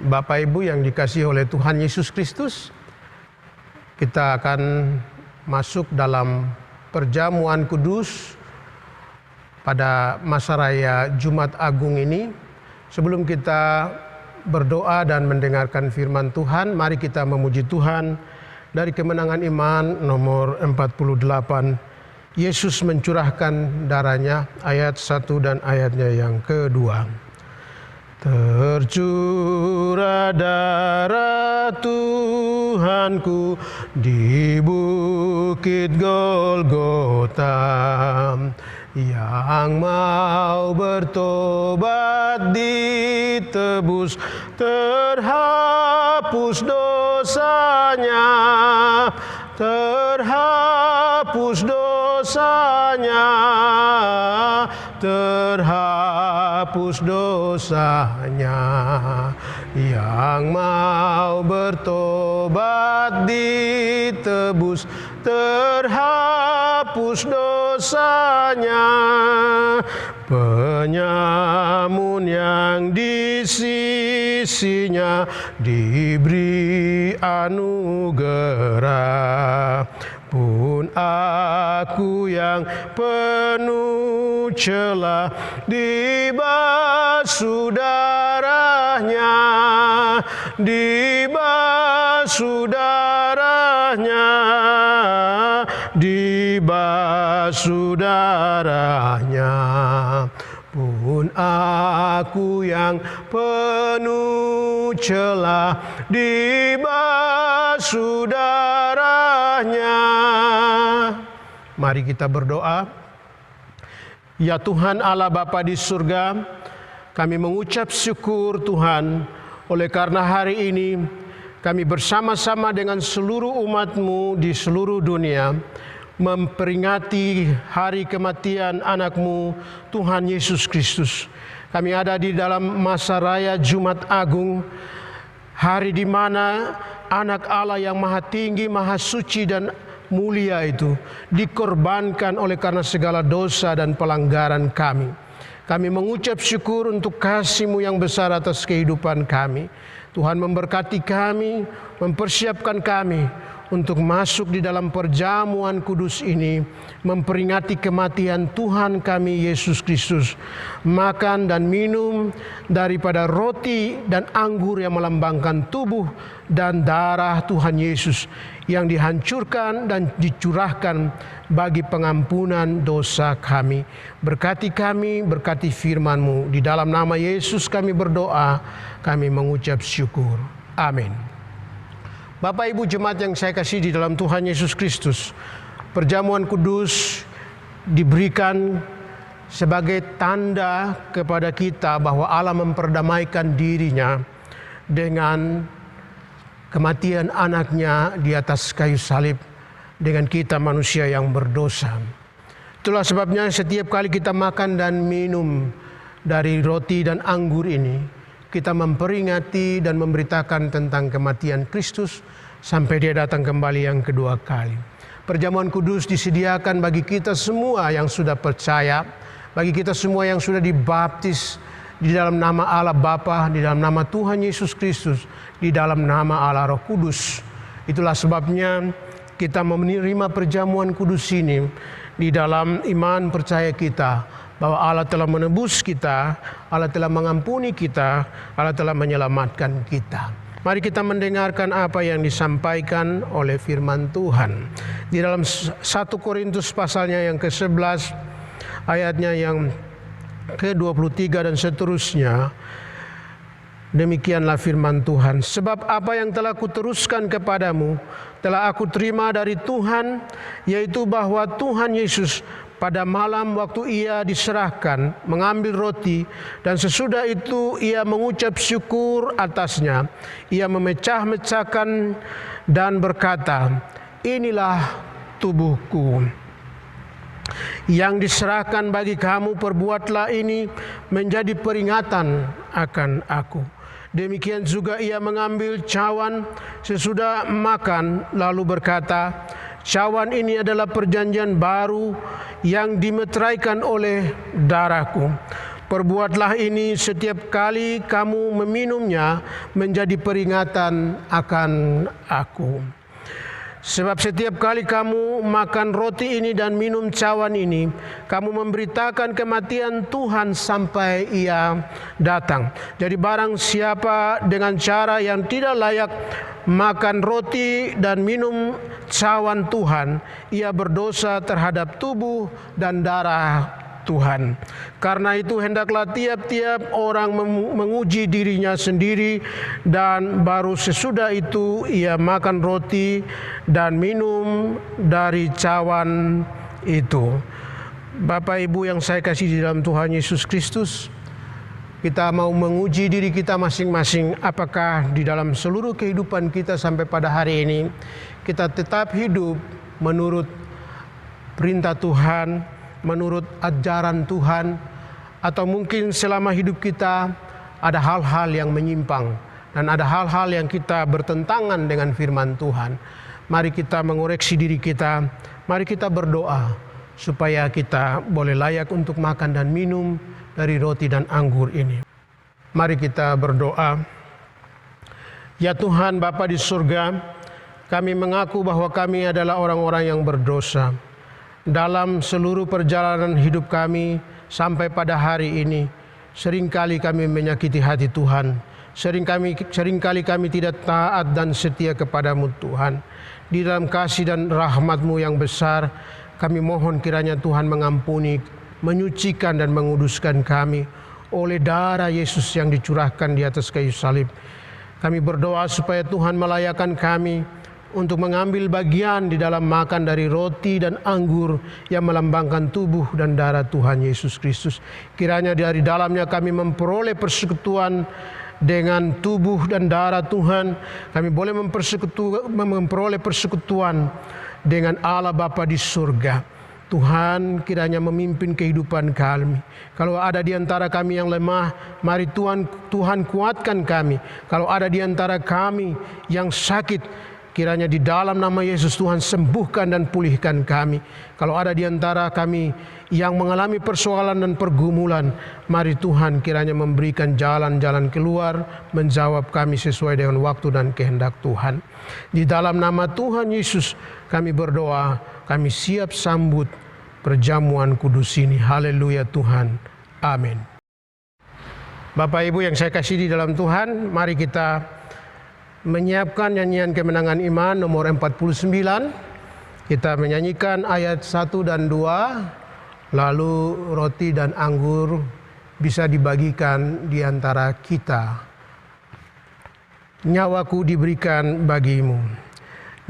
Bapak Ibu yang dikasihi oleh Tuhan Yesus Kristus, kita akan masuk dalam perjamuan kudus pada masa raya Jumat Agung ini. Sebelum kita berdoa dan mendengarkan firman Tuhan, mari kita memuji Tuhan dari Kemenangan Iman nomor 48. Yesus mencurahkan darahnya, ayat 1 dan ayatnya yang kedua. Tercurah darah Tuhanku di bukit Golgota, yang mau bertobat ditebus, terhapus dosanya, terhapus dosanya, terhapus dosanya. Yang mau bertobat ditebus, terhapus dosanya. Penyamun yang di sisinya diberi anugerah, pun aku yang penuh celah dibasuh darahnya, dibasuh darahnya, dibasuh darahnya. Pun aku yang penuh celah dibasuh darahnya. Mari kita berdoa. Ya Tuhan Allah Bapa di surga, kami mengucap syukur Tuhan oleh karena hari ini kami bersama-sama dengan seluruh umat-Mu di seluruh dunia memperingati hari kematian anak-Mu Tuhan Yesus Kristus. Kami ada di dalam masa raya Jumat Agung, hari di mana anak Allah yang maha tinggi, maha suci dan mulia itu dikorbankan oleh karena segala dosa dan pelanggaran kami. Kami mengucap syukur untuk kasih-Mu yang besar atas kehidupan kami. Tuhan memberkati kami, mempersiapkan kami untuk masuk di dalam perjamuan kudus ini, memperingati kematian Tuhan kami Yesus Kristus. Makan dan minum daripada roti dan anggur yang melambangkan tubuh dan darah Tuhan Yesus yang dihancurkan dan dicurahkan bagi pengampunan dosa kami. Berkati kami, berkati firman-Mu. Di dalam nama Yesus kami berdoa, kami mengucap syukur. Amin. Bapak Ibu jemaat yang saya kasih di dalam Tuhan Yesus Kristus, perjamuan kudus diberikan sebagai tanda kepada kita bahwa Allah memperdamaikan dirinya dengan kematian anaknya di atas kayu salib dengan kita manusia yang berdosa. Itulah sebabnya setiap kali kita makan dan minum dari roti dan anggur ini, kita memperingati dan memberitakan tentang kematian Kristus sampai Dia datang kembali yang kedua kali. Perjamuan kudus disediakan bagi kita semua yang sudah percaya, bagi kita semua yang sudah dibaptis di dalam nama Allah Bapa, di dalam nama Tuhan Yesus Kristus, di dalam nama Allah Roh Kudus. Itulah sebabnya kita menerima perjamuan kudus ini di dalam iman percaya kita bahwa Allah telah menebus kita, Allah telah mengampuni kita, Allah telah menyelamatkan kita. Mari kita mendengarkan apa yang disampaikan oleh firman Tuhan. Di dalam 1 Korintus pasalnya yang ke-11, ayatnya yang ke-23 dan seterusnya. Demikianlah firman Tuhan. Sebab apa yang telah kuteruskan kepadamu, telah aku terima dari Tuhan, yaitu bahwa Tuhan Yesus pada malam waktu Ia diserahkan mengambil roti, dan sesudah itu Ia mengucap syukur atasnya. Ia memecah-mecahkan dan berkata, inilah tubuhku yang diserahkan bagi kamu, perbuatlah ini menjadi peringatan akan aku. Demikian juga Ia mengambil cawan sesudah makan, lalu berkata, cawan ini adalah perjanjian baru yang dimeteraikan oleh darahku. Perbuatlah ini setiap kali kamu meminumnya menjadi peringatan akan aku. Sebab setiap kali kamu makan roti ini dan minum cawan ini, kamu memberitakan kematian Tuhan sampai Ia datang. Jadi barang siapa dengan cara yang tidak layak makan roti dan minum cawan Tuhan, ia berdosa terhadap tubuh dan darah Tuhan. Karena itu hendaklah tiap-tiap orang menguji dirinya sendiri, dan baru sesudah itu ia makan roti dan minum dari cawan itu. Bapak Ibu yang saya kasih di dalam Tuhan Yesus Kristus, kita mau menguji diri kita masing-masing, apakah di dalam seluruh kehidupan kita sampai pada hari ini kita tetap hidup menurut perintah Tuhan, menurut ajaran Tuhan, atau mungkin selama hidup kita ada hal-hal yang menyimpang dan ada hal-hal yang kita bertentangan dengan firman Tuhan. Mari kita mengoreksi diri kita, mari kita berdoa supaya kita boleh layak untuk makan dan minum dari roti dan anggur ini. Mari kita berdoa. Ya Tuhan Bapa di surga, kami mengaku bahwa kami adalah orang-orang yang berdosa. Dalam seluruh perjalanan hidup kami sampai pada hari ini, seringkali kami menyakiti hati Tuhan. Seringkali kami tidak taat dan setia kepadamu Tuhan. Di dalam kasih dan rahmat-Mu yang besar, kami mohon kiranya Tuhan mengampuni, menyucikan dan menguduskan kami oleh darah Yesus yang dicurahkan di atas kayu salib. Kami berdoa supaya Tuhan melayakkan kami untuk mengambil bagian di dalam makan dari roti dan anggur yang melambangkan tubuh dan darah Tuhan Yesus Kristus. Kiranya dari dalamnya kami memperoleh persekutuan dengan tubuh dan darah Tuhan. Kami boleh memperoleh persekutuan dengan Allah Bapa di surga. Tuhan kiranya memimpin kehidupan kami. Kalau ada di antara kami yang lemah, mari Tuhan kuatkan kami. Kalau ada di antara kami yang sakit, kiranya di dalam nama Yesus Tuhan sembuhkan dan pulihkan kami. Kalau ada di antara kami yang mengalami persoalan dan pergumulan, mari Tuhan kiranya memberikan jalan-jalan keluar, menjawab kami sesuai dengan waktu dan kehendak Tuhan. Di dalam nama Tuhan Yesus kami berdoa, kami siap sambut perjamuan kudus ini. Haleluya Tuhan. Amin. Bapak Ibu yang saya kasih di dalam Tuhan, mari kita menyiapkan nyanyian kemenangan iman nomor 49. Kita menyanyikan ayat 1 dan 2, lalu roti dan anggur bisa dibagikan di antara kita. Nyawaku diberikan bagimu.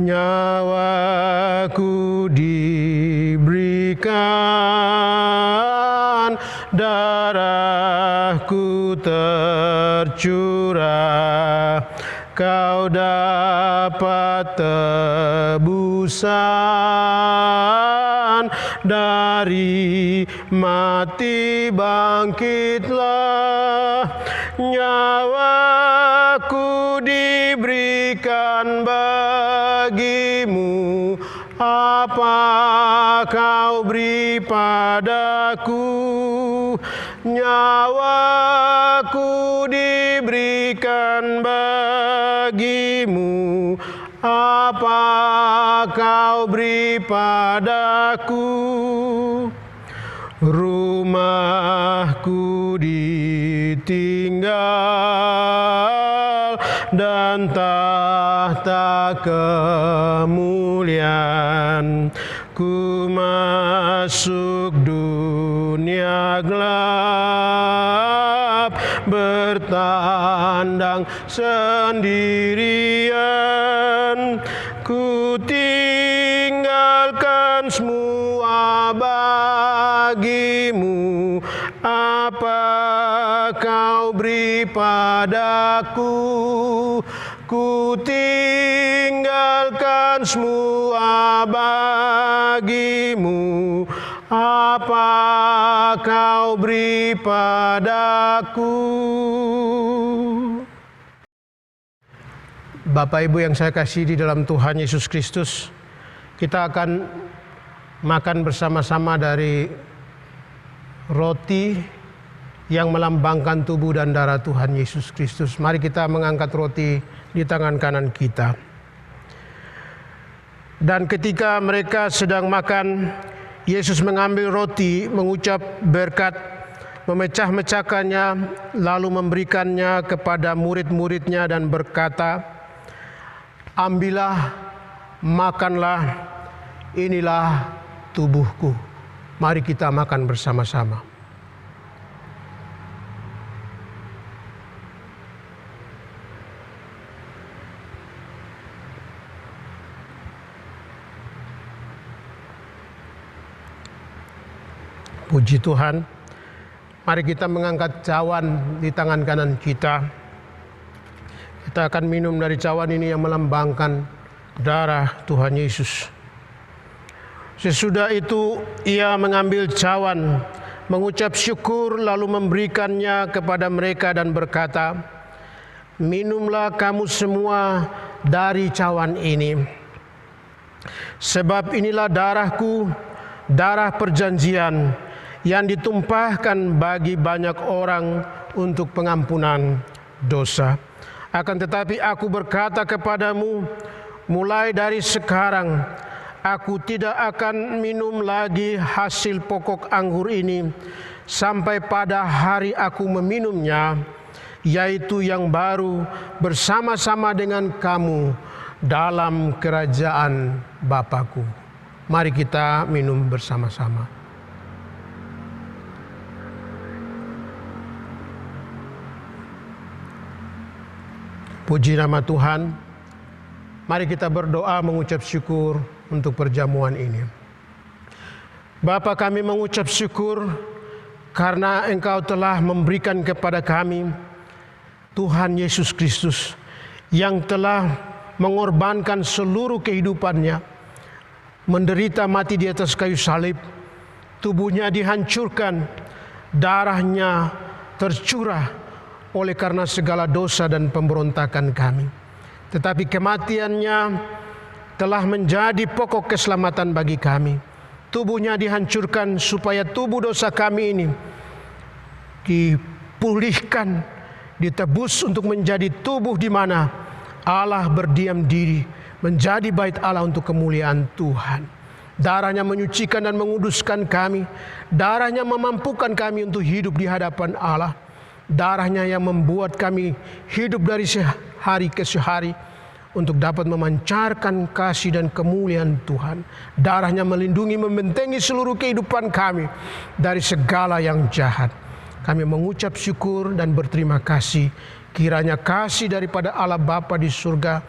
Nyawaku diberikan, darahku tercurah, kau dapat tebusan, dari mati bangkitlah. Nyawaku diberikan bagimu, apa kau beri padaku? Nyawaku diberikan bagimu, apa kau beri padaku? Rumahku ditinggal dan tahta kemuliaan, ku masuk dunia gelap, bertandang sendirian. Ku tinggalkan semua bagimu, apa kau beri padaku? Ku tinggalkan semua bagimu, apa kau beri padaku? Bapak Ibu yang saya kasih di dalam Tuhan Yesus Kristus, kita akan makan bersama-sama dari roti yang melambangkan tubuh dan darah Tuhan Yesus Kristus. Mari kita mengangkat roti di tangan kanan kita. Dan ketika mereka sedang makan, Yesus mengambil roti, mengucap berkat, memecah-mecahkannya, lalu memberikannya kepada murid-muridnya dan berkata, "Ambillah, makanlah, inilah tubuhku." Mari kita makan bersama-sama. Puji Tuhan. Mari kita mengangkat cawan di tangan kanan kita. Kita akan minum dari cawan ini yang melambangkan darah Tuhan Yesus. Sesudah itu ia mengambil cawan, mengucap syukur, lalu memberikannya kepada mereka dan berkata, "Minumlah kamu semua dari cawan ini. Sebab inilah darahku, darah perjanjian, yang ditumpahkan bagi banyak orang untuk pengampunan dosa. Akan tetapi aku berkata kepadamu, mulai dari sekarang aku tidak akan minum lagi hasil pokok anggur ini sampai pada hari aku meminumnya, yaitu yang baru bersama-sama dengan kamu dalam kerajaan Bapa-Ku." Mari kita minum bersama-sama. Puji nama Tuhan. Mari kita berdoa mengucap syukur untuk perjamuan ini. Bapa, kami mengucap syukur karena Engkau telah memberikan kepada kami Tuhan Yesus Kristus yang telah mengorbankan seluruh kehidupannya, menderita mati di atas kayu salib, tubuhnya dihancurkan, darahnya tercurah oleh karena segala dosa dan pemberontakan kami. Tetapi kematiannya telah menjadi pokok keselamatan bagi kami. Tubuhnya dihancurkan supaya tubuh dosa kami ini dipulihkan, ditebus untuk menjadi tubuh di mana Allah berdiam diri, menjadi bait Allah untuk kemuliaan Tuhan. Darahnya menyucikan dan menguduskan kami. Darahnya memampukan kami untuk hidup di hadapan Allah. Darahnya yang membuat kami hidup dari sehari ke sehari untuk dapat memancarkan kasih dan kemuliaan Tuhan. Darahnya melindungi, membentengi seluruh kehidupan kami dari segala yang jahat. Kami mengucap syukur dan berterima kasih. Kiranya kasih daripada Allah Bapa di surga,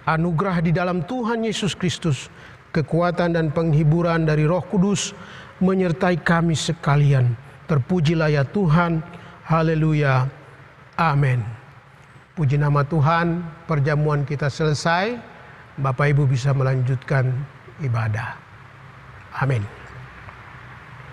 anugerah di dalam Tuhan Yesus Kristus, kekuatan dan penghiburan dari Roh Kudus menyertai kami sekalian. Terpujilah ya Tuhan. Haleluya. Amin. Puji nama Tuhan, perjamuan kita selesai. Bapak Ibu bisa melanjutkan ibadah. Amin.